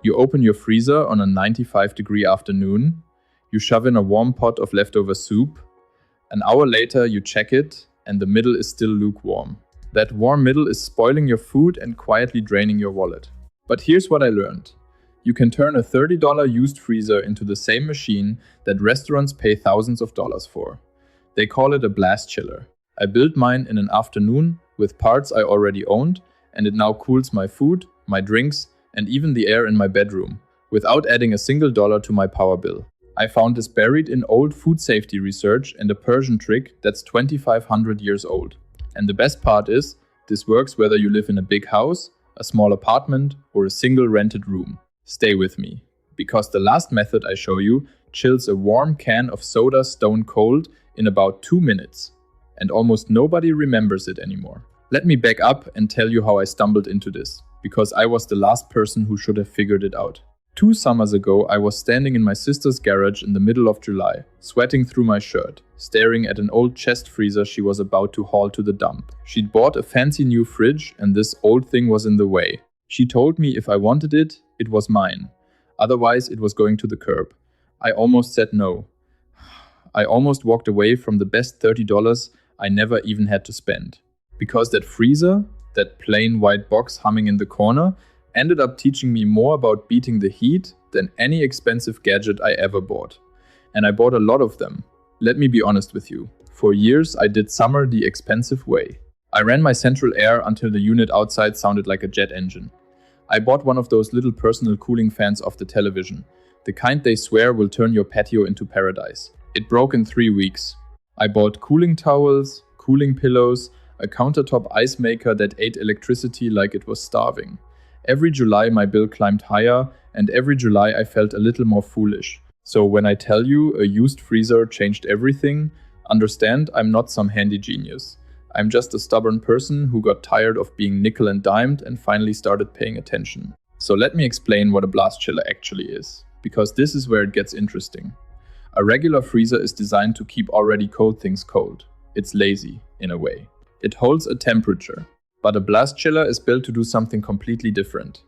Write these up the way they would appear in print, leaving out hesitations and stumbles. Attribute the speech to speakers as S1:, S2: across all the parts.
S1: You open your freezer on a 95-degree afternoon, you shove in a warm pot of leftover soup, an hour later you check it, and the middle is still lukewarm. That warm middle is spoiling your food and quietly draining your wallet. But here's what I learned. You can turn a $30 used freezer into the same machine that restaurants pay thousands of dollars for. They call it a blast chiller. I built mine in an afternoon with parts I already owned, and it now cools my food, my drinks, and even the air in my bedroom, without adding a single dollar to my power bill. I found this buried in old food safety research and a Persian trick that's 2,500 years old. And the best part is, this works whether you live in a big house, a small apartment, or a single rented room. Stay with me, because the last method I show you chills a warm can of soda stone cold in about 2 minutes. And almost nobody remembers it anymore. Let me back up and tell you how I stumbled into this, because I was the last person who should have figured it out. 2 summers ago, I was standing in my sister's garage in the middle of July, sweating through my shirt, staring at an old chest freezer she was about to haul to the dump. She'd bought a fancy new fridge, and this old thing was in the way. She told me if I wanted it, it was mine. Otherwise, it was going to the curb. I almost said no. I almost walked away from the best $30 I never even had to spend. Because that freezer, that plain white box humming in the corner, ended up teaching me more about beating the heat than any expensive gadget I ever bought. And I bought a lot of them. Let me be honest with you. For years, I did summer the expensive way. I ran my central air until the unit outside sounded like a jet engine. I bought one of those little personal cooling fans off the television, the kind they swear will turn your patio into paradise. It broke in 3 weeks. I bought cooling towels, cooling pillows, a countertop ice maker that ate electricity like it was starving. Every July my bill climbed higher, and every July I felt a little more foolish. So when I tell you a used freezer changed everything, understand I'm not some handy genius. I'm just a stubborn person who got tired of being nickel and dimed and finally started paying attention. So let me explain what a blast chiller actually is, because this is where it gets interesting. A regular freezer is designed to keep already cold things cold. It's lazy, in a way. It holds a temperature. But a blast chiller is built to do something completely different.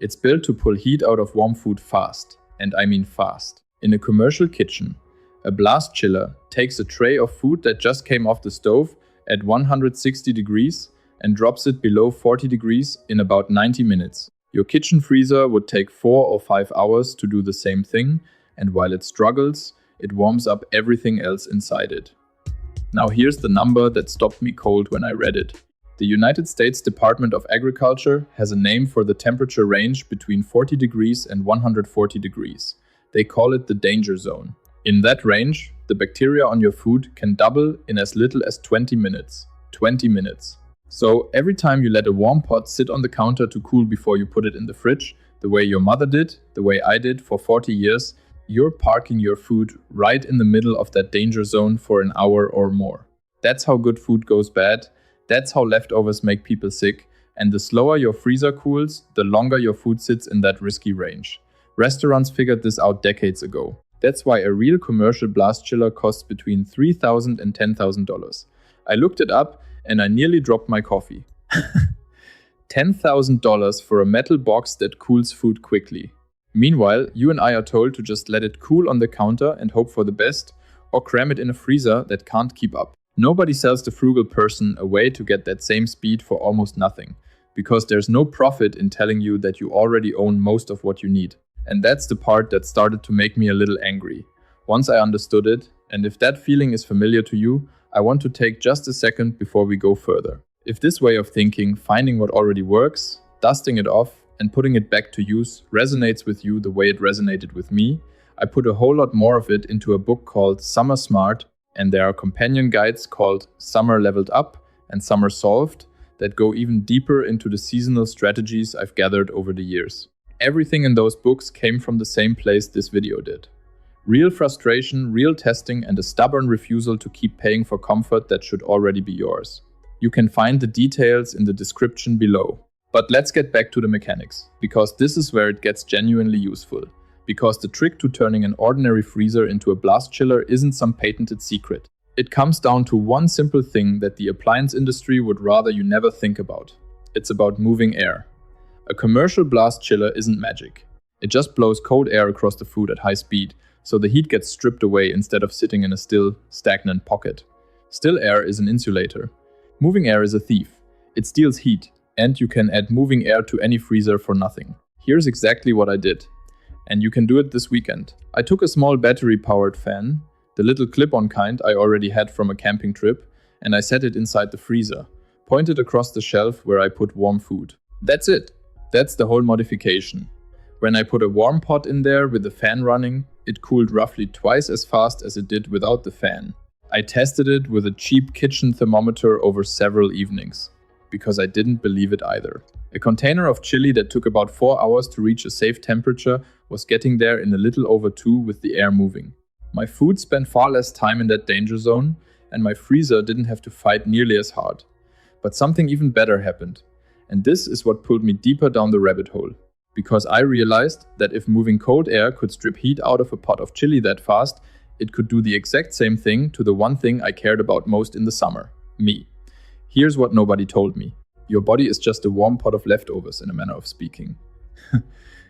S1: It's built to pull heat out of warm food fast, and I mean fast. In a commercial kitchen, a blast chiller takes a tray of food that just came off the stove at 160 degrees and drops it below 40 degrees in about 90 minutes. Your kitchen freezer would take 4 or 5 hours to do the same thing, and while it struggles, it warms up everything else inside it. Now here's the number that stopped me cold when I read it. The United States Department of Agriculture has a name for the temperature range between 40 degrees and 140 degrees. They call it the danger zone. In that range, the bacteria on your food can double in as little as 20 minutes. 20 minutes. So every time you let a warm pot sit on the counter to cool before you put it in the fridge, the way your mother did, the way I did for 40 years, you're parking your food right in the middle of that danger zone for an hour or more. That's how good food goes bad. That's how leftovers make people sick, and the slower your freezer cools, the longer your food sits in that risky range. Restaurants figured this out decades ago. That's why a real commercial blast chiller costs between $3,000 and $10,000. I looked it up and I nearly dropped my coffee. $10,000 for a metal box that cools food quickly. Meanwhile, you and I are told to just let it cool on the counter and hope for the best, or cram it in a freezer that can't keep up. Nobody sells the frugal person a way to get that same speed for almost nothing, because there's no profit in telling you that you already own most of what you need. And that's the part that started to make me a little angry. Once I understood it, and if that feeling is familiar to you, I want to take just a second before we go further. If this way of thinking, finding what already works, dusting it off, and putting it back to use resonates with you the way it resonated with me, I put a whole lot more of it into a book called Summer Smart, and there are companion guides called Summer Leveled Up and Summer Solved that go even deeper into the seasonal strategies I've gathered over the years. Everything in those books came from the same place this video did. Real frustration, real testing, and a stubborn refusal to keep paying for comfort that should already be yours. You can find the details in the description below. But let's get back to the mechanics, because this is where it gets genuinely useful. Because the trick to turning an ordinary freezer into a blast chiller isn't some patented secret. It comes down to one simple thing that the appliance industry would rather you never think about. It's about moving air. A commercial blast chiller isn't magic. It just blows cold air across the food at high speed, so the heat gets stripped away instead of sitting in a still, stagnant pocket. Still air is an insulator. Moving air is a thief. It steals heat, and you can add moving air to any freezer for nothing. Here's exactly what I did. And you can do it this weekend. I took a small battery-powered fan, the little clip-on kind I already had from a camping trip, and I set it inside the freezer, pointed across the shelf where I put warm food. That's it. That's the whole modification. When I put a warm pot in there with the fan running, it cooled roughly twice as fast as it did without the fan. I tested it with a cheap kitchen thermometer over several evenings, because I didn't believe it either. A container of chili that took about 4 hours to reach a safe temperature was getting there in a little over 2 with the air moving. My food spent far less time in that danger zone, and my freezer didn't have to fight nearly as hard. But something even better happened. And this is what pulled me deeper down the rabbit hole. Because I realized that if moving cold air could strip heat out of a pot of chili that fast, it could do the exact same thing to the one thing I cared about most in the summer: me. Here's what nobody told me. Your body is just a warm pot of leftovers, in a manner of speaking.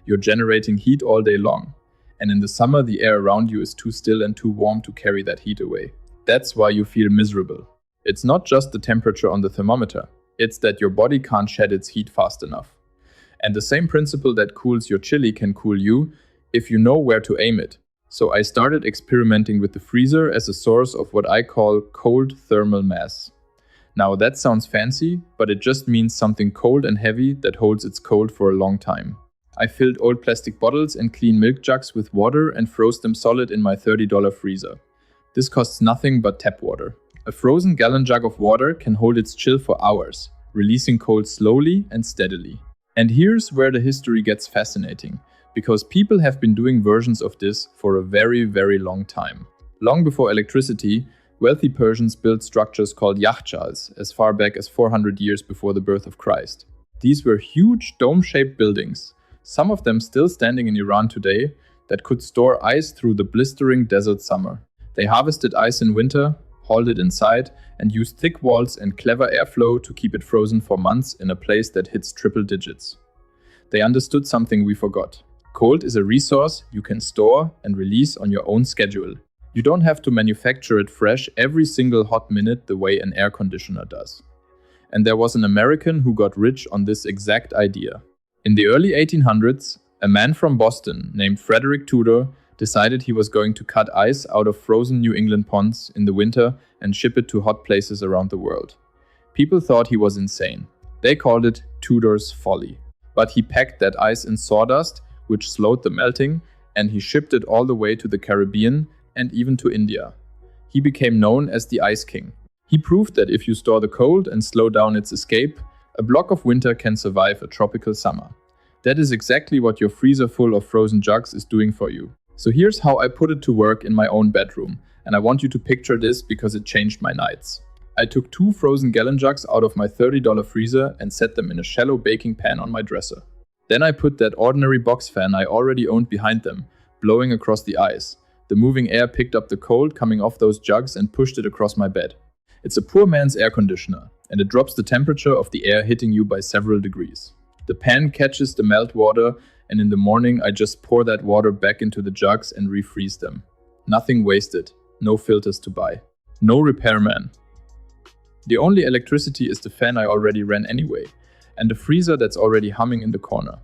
S1: You're generating heat all day long. And in the summer, the air around you is too still and too warm to carry that heat away. That's why you feel miserable. It's not just the temperature on the thermometer. It's that your body can't shed its heat fast enough. And the same principle that cools your chili can cool you if you know where to aim it. So I started experimenting with the freezer as a source of what I call cold thermal mass. Now that sounds fancy, but it just means something cold and heavy that holds its cold for a long time. I filled old plastic bottles and clean milk jugs with water and froze them solid in my $30 freezer. This costs nothing but tap water. A frozen gallon jug of water can hold its chill for hours, releasing cold slowly and steadily. And here's where the history gets fascinating, because people have been doing versions of this for a very, very long time. Long before electricity, wealthy Persians built structures called yakhchas as far back as 400 years before the birth of Christ. These were huge dome-shaped buildings, some of them still standing in Iran today, that could store ice through the blistering desert summer. They harvested ice in winter, hauled it inside, and used thick walls and clever airflow to keep it frozen for months in a place that hits triple digits. They understood something we forgot. Cold is a resource you can store and release on your own schedule. You don't have to manufacture it fresh every single hot minute the way an air conditioner does. And there was an American who got rich on this exact idea. In the early 1800s, a man from Boston named Frederick Tudor decided he was going to cut ice out of frozen New England ponds in the winter and ship it to hot places around the world. People thought he was insane. They called it Tudor's folly. But he packed that ice in sawdust, which slowed the melting, and he shipped it all the way to the Caribbean and even to India. He became known as the Ice King. He proved that if you store the cold and slow down its escape, a block of winter can survive a tropical summer. That is exactly what your freezer full of frozen jugs is doing for you. So here's how I put it to work in my own bedroom, and I want you to picture this because it changed my nights. I took 2 frozen gallon jugs out of my $30 freezer and set them in a shallow baking pan on my dresser. Then I put that ordinary box fan I already owned behind them, blowing across the ice. The moving air picked up the cold coming off those jugs and pushed it across my bed. It's a poor man's air conditioner, and it drops the temperature of the air hitting you by several degrees. The pan catches the melt water, and in the morning I just pour that water back into the jugs and refreeze them. Nothing wasted, no filters to buy, no repairman. The only electricity is the fan I already ran anyway, and the freezer that's already humming in the corner.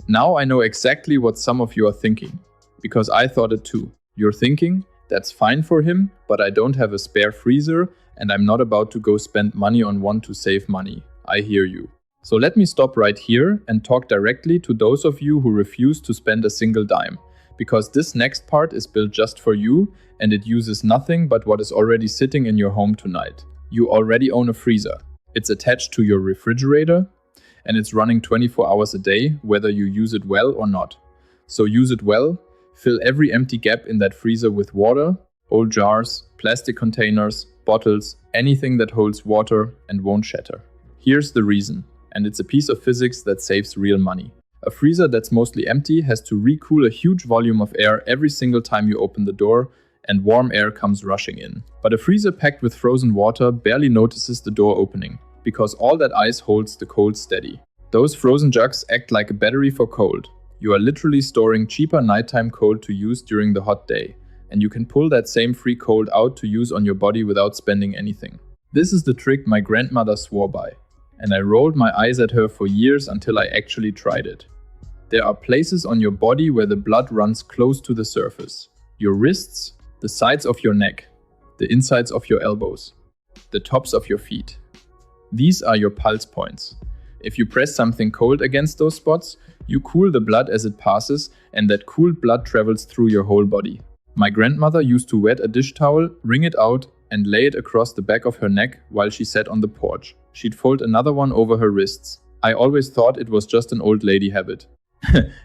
S1: Now I know exactly what some of you are thinking, because I thought it too. You're thinking, that's fine for him, but I don't have a spare freezer, and I'm not about to go spend money on one to save money. I hear you. So let me stop right here and talk directly to those of you who refuse to spend a single dime, because this next part is built just for you, and it uses nothing but what is already sitting in your home tonight. You already own a freezer. It's attached to your refrigerator, and it's running 24 hours a day, whether you use it well or not. So use it well, fill every empty gap in that freezer with water, old jars, plastic containers, bottles, anything that holds water and won't shatter. Here's the reason, and it's a piece of physics that saves real money. A freezer that's mostly empty has to recool a huge volume of air every single time you open the door, and warm air comes rushing in. But a freezer packed with frozen water barely notices the door opening, because all that ice holds the cold steady. Those frozen jugs act like a battery for cold. You are literally storing cheaper nighttime cold to use during the hot day, and you can pull that same free cold out to use on your body without spending anything. This is the trick my grandmother swore by, and I rolled my eyes at her for years until I actually tried it. There are places on your body where the blood runs close to the surface. Your wrists, the sides of your neck, the insides of your elbows, the tops of your feet. These are your pulse points. If you press something cold against those spots, you cool the blood as it passes, and that cooled blood travels through your whole body. My grandmother used to wet a dish towel, wring it out, and lay it across the back of her neck while she sat on the porch. She'd fold another one over her wrists. I always thought it was just an old lady habit.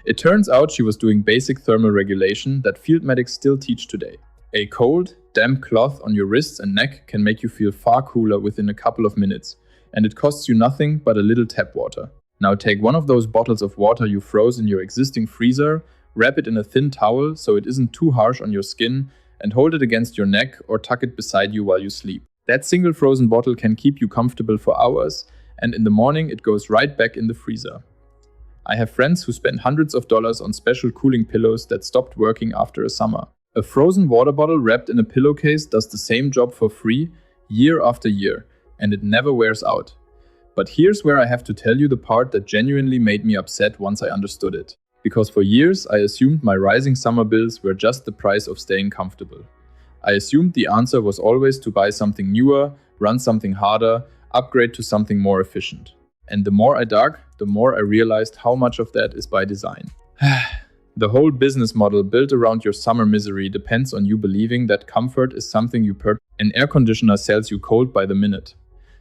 S1: It turns out she was doing basic thermal regulation that field medics still teach today. A cold, damp cloth on your wrists and neck can make you feel far cooler within a couple of minutes, and it costs you nothing but a little tap water. Now take one of those bottles of water you froze in your existing freezer, wrap it in a thin towel so it isn't too harsh on your skin, and hold it against your neck or tuck it beside you while you sleep. That single frozen bottle can keep you comfortable for hours, and in the morning it goes right back in the freezer. I have friends who spend hundreds of dollars on special cooling pillows that stopped working after a summer. A frozen water bottle wrapped in a pillowcase does the same job for free, year after year, and it never wears out. But here's where I have to tell you the part that genuinely made me upset once I understood it. Because for years I assumed my rising summer bills were just the price of staying comfortable. I assumed the answer was always to buy something newer, run something harder, upgrade to something more efficient. And the more I dug, the more I realized how much of that is by design. The whole business model built around your summer misery depends on you believing that comfort is something you purchase. An air conditioner sells you cold by the minute.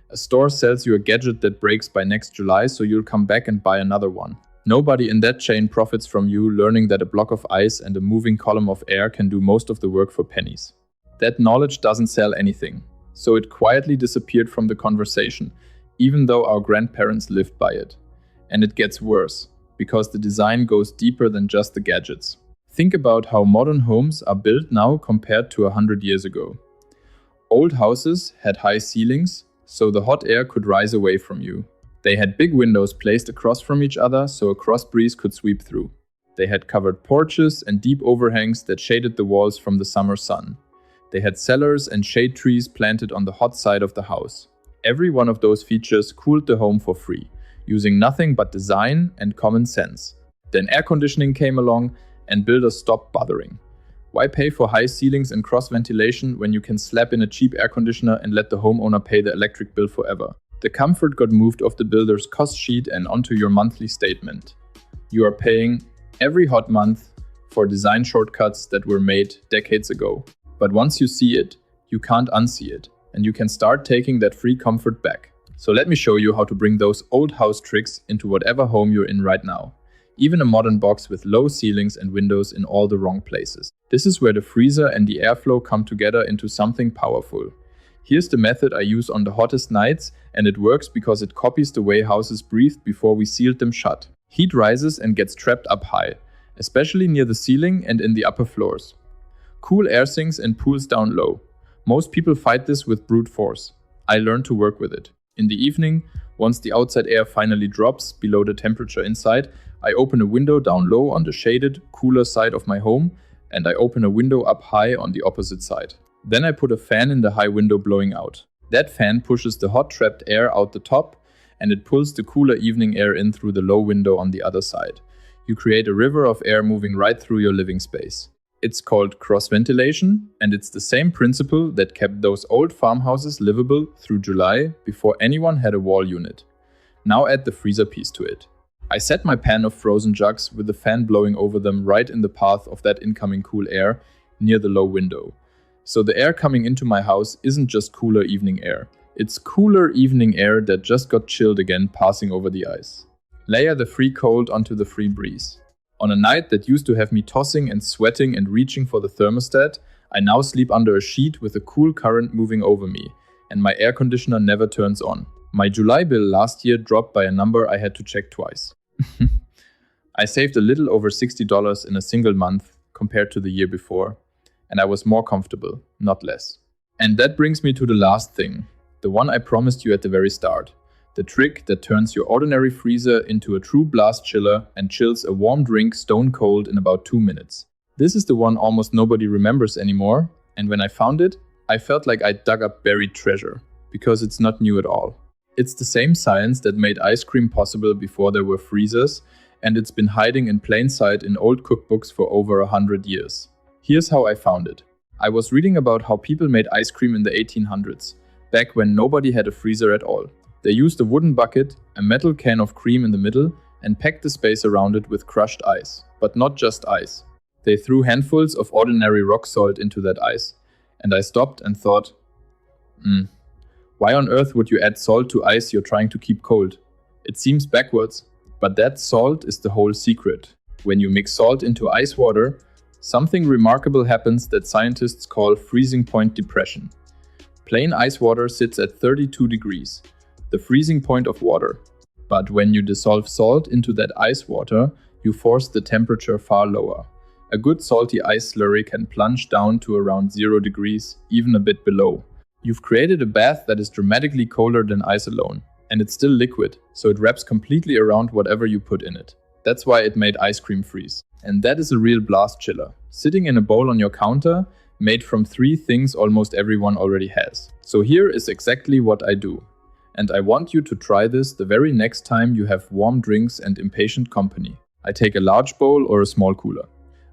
S1: A store sells you a gadget that breaks by next July, so you'll come back and buy another one. Nobody in that chain profits from you learning that a block of ice and a moving column of air can do most of the work for pennies. That knowledge doesn't sell anything, so it quietly disappeared from the conversation, even though our grandparents lived by it. And it gets worse, because the design goes deeper than just the gadgets. Think about how modern homes are built now compared to 100 years ago. Old houses had high ceilings, so the hot air could rise away from you. They had big windows placed across from each other so a cross breeze could sweep through. They had covered porches and deep overhangs that shaded the walls from the summer sun. They had cellars and shade trees planted on the hot side of the house. Every one of those features cooled the home for free, using nothing but design and common sense. Then air conditioning came along and builders stopped bothering. Why pay for high ceilings and cross ventilation when you can slap in a cheap air conditioner and let the homeowner pay the electric bill forever? The comfort got moved off the builder's cost sheet and onto your monthly statement. You are paying every hot month for design shortcuts that were made decades ago. But once you see it, you can't unsee it, and you can start taking that free comfort back. So let me show you how to bring those old house tricks into whatever home you're in right now. Even a modern box with low ceilings and windows in all the wrong places. This is where the freezer and the airflow come together into something powerful. Here's the method I use on the hottest nights, and it works because it copies the way houses breathed before we sealed them shut. Heat rises and gets trapped up high, especially near the ceiling and in the upper floors. Cool air sinks and pools down low. Most people fight this with brute force. I learned to work with it. In the evening, once the outside air finally drops below the temperature inside, I open a window down low on the shaded, cooler side of my home, and I open a window up high on the opposite side. Then I put a fan in the high window blowing out. That fan pushes the hot trapped air out the top, and it pulls the cooler evening air in through the low window on the other side. You create a river of air moving right through your living space. It's called cross ventilation, and it's the same principle that kept those old farmhouses livable through July before anyone had a wall unit. Now add the freezer piece to it. I set my pan of frozen jugs with the fan blowing over them right in the path of that incoming cool air near the low window. So the air coming into my house isn't just cooler evening air. It's cooler evening air that just got chilled again passing over the ice. Layer the free cold onto the free breeze. On a night that used to have me tossing and sweating and reaching for the thermostat, I now sleep under a sheet with a cool current moving over me, and my air conditioner never turns on. My July bill last year dropped by a number I had to check twice. I saved a little over $60 in a single month compared to the year before, and I was more comfortable, not less. And that brings me to the last thing, the one I promised you at the very start, The trick that turns your ordinary freezer into a true blast chiller and chills a warm drink stone cold in about 2 minutes. This is the one almost nobody remembers anymore, and when I found it, I felt like I dug up buried treasure, because it's not new at all. It's the same science that made ice cream possible before there were freezers, and it's been hiding in plain sight in old cookbooks for over 100 years. Here's how I found it. I was reading about how people made ice cream in the 1800s, back when nobody had a freezer at all. They used a wooden bucket, a metal can of cream in the middle, and packed the space around it with crushed ice. But not just ice. They threw handfuls of ordinary rock salt into that ice. And I stopped and thought, why on earth would you add salt to ice you're trying to keep cold? It seems backwards, but that salt is the whole secret. When you mix salt into ice water, something remarkable happens that scientists call freezing point depression. Plain ice water sits at 32 degrees. The freezing point of water. But when you dissolve salt into that ice water, you force the temperature far lower. A good salty ice slurry can plunge down to around 0 degrees, even a bit below. You've created a bath that is dramatically colder than ice alone, and it's still liquid, so it wraps completely around whatever you put in it. That's why it made ice cream freeze. And that is a real blast chiller, sitting in a bowl on your counter, made from 3 things almost everyone already has. So here is exactly what I do. And I want you to try this the very next time you have warm drinks and impatient company. I take a large bowl or a small cooler.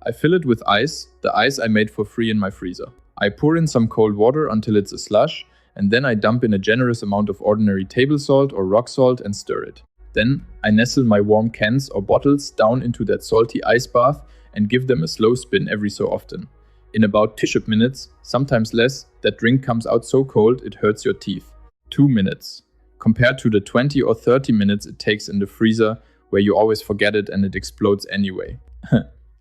S1: I fill it with ice, the ice I made for free in my freezer. I pour in some cold water until it's a slush, and then I dump in a generous amount of ordinary table salt or rock salt and stir it. Then I nestle my warm cans or bottles down into that salty ice bath and give them a slow spin every so often. In about 2 minutes, sometimes less, that drink comes out so cold it hurts your teeth. 2 minutes. Compared to the 20 or 30 minutes it takes in the freezer, where you always forget it and it explodes anyway.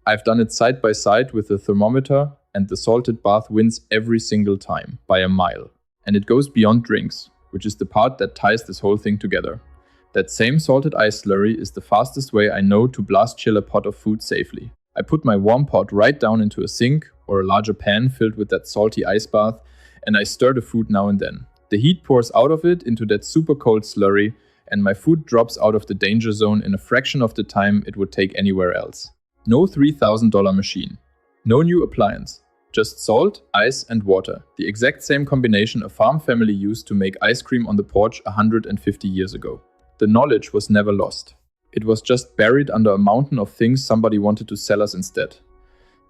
S1: I've done it side by side with the thermometer, and the salted bath wins every single time, by a mile. And it goes beyond drinks, which is the part that ties this whole thing together. That same salted ice slurry is the fastest way I know to blast chill a pot of food safely. I put my warm pot right down into a sink or a larger pan filled with that salty ice bath, and I stir the food now and then. The heat pours out of it into that super cold slurry, and my food drops out of the danger zone in a fraction of the time it would take anywhere else. No $3,000 machine. No new appliance. Just salt, ice, and water. The exact same combination a farm family used to make ice cream on the porch 150 years ago. The knowledge was never lost. It was just buried under a mountain of things somebody wanted to sell us instead.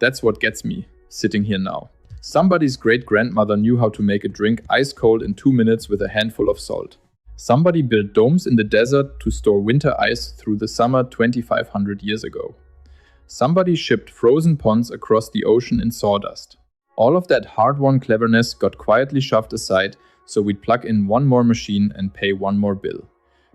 S1: That's what gets me, sitting here now. Somebody's great-grandmother knew how to make a drink ice cold in 2 minutes with a handful of salt. Somebody built domes in the desert to store winter ice through the summer 2,500 years ago. Somebody shipped frozen ponds across the ocean in sawdust. All of that hard-won cleverness got quietly shoved aside so we'd plug in one more machine and pay one more bill.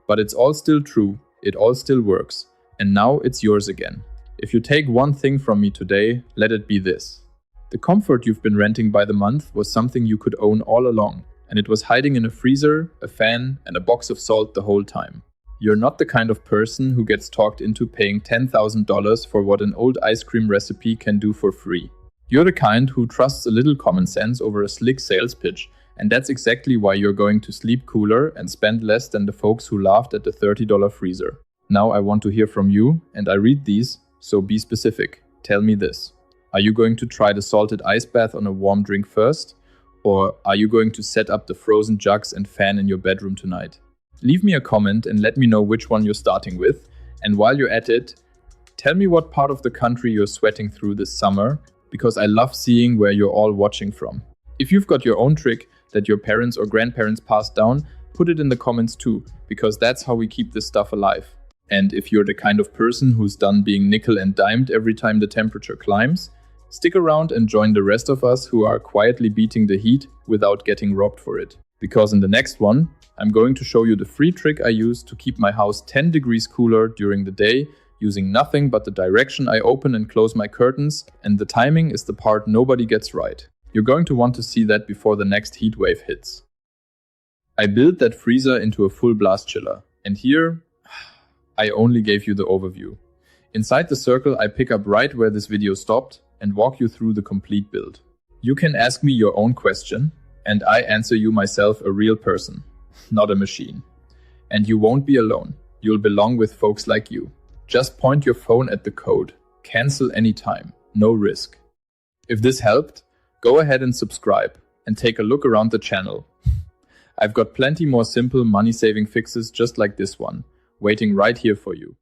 S1: But it's all still true, it all still works, and now it's yours again. If you take one thing from me today, let it be this. The comfort you've been renting by the month was something you could own all along, and it was hiding in a freezer, a fan, and a box of salt the whole time. You're not the kind of person who gets talked into paying $10,000 for what an old ice cream recipe can do for free. You're the kind who trusts a little common sense over a slick sales pitch, and that's exactly why you're going to sleep cooler and spend less than the folks who laughed at the $30 freezer. Now I want to hear from you, and I read these, so be specific. Tell me this. Are you going to try the salted ice bath on a warm drink first? Or are you going to set up the frozen jugs and fan in your bedroom tonight? Leave me a comment and let me know which one you're starting with. And while you're at it, tell me what part of the country you're sweating through this summer, because I love seeing where you're all watching from. If you've got your own trick that your parents or grandparents passed down, put it in the comments too, because that's how we keep this stuff alive. And if you're the kind of person who's done being nickel and dimed every time the temperature climbs, stick around and join the rest of us who are quietly beating the heat without getting robbed for it. Because in the next one, I'm going to show you the free trick I use to keep my house 10 degrees cooler during the day, using nothing but the direction I open and close my curtains, and the timing is the part nobody gets right. You're going to want to see that before the next heat wave hits. I built that freezer into a full blast chiller, and here, I only gave you the overview. Inside the circle, I pick up right where this video stopped and walk you through the complete build. You can ask me your own question, and I answer you myself, a real person, not a machine. And you won't be alone. You'll belong with folks like you. Just point your phone at the code. Cancel anytime. No risk. If this helped, go ahead and subscribe and take a look around the channel. I've got plenty more simple money-saving fixes just like this one, waiting right here for you.